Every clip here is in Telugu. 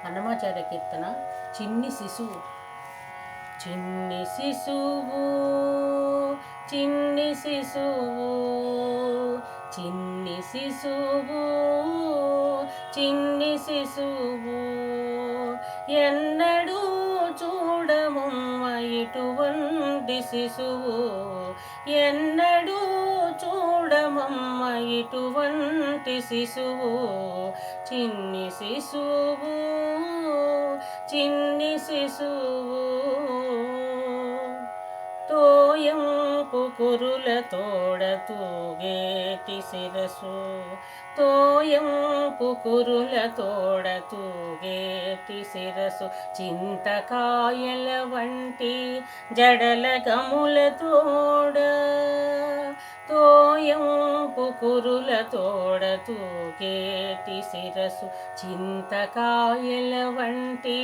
అన్నమాచార్య కీర్తన చిన్ని శిశువు. చిన్ని శిశువు చిన్ని శిశువు చిన్ని శిశువు చిన్ని శిశువు ఎన్నడూ చూడమమ్మ ఇటువంటి శిశువు ఎన్నడూ చూడమమ్మ ఇటువంటి శిశువు చిన్ని శిశువు చిన్ని శిశువు తోయంపు కురుల తోడ తూగేటి శిరసు తోయంపు కురుల తోడ తూగేటి శిరసు చింతకాయల వంటి జడల గముల తోడ తోయంపు కురుల తోడ తూగేటి శిరసు చింతకాయల వంటి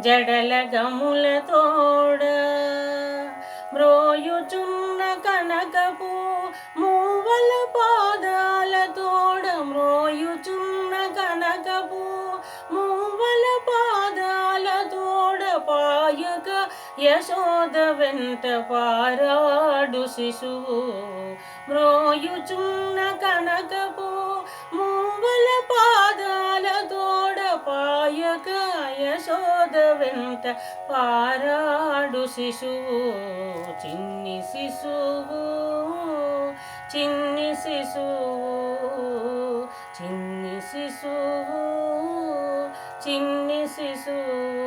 జడల గముల తోడ మ్రోయుచున్న కనకపు మూవల పాదాల తోడ మ్రోయుచున్న కనకపు మూవల పాదాల తోడ పాయక యశోద వెంట పారాడు శిశువు మ్రోయుచున్న కనకపు మూవల పాదాల తోడ పాయక యశోద వెంట పారాడు శిశువు చిన్ని శిశువు చిన్ని శిశువు చిన్ని శిశువు చిన్ని శిశువు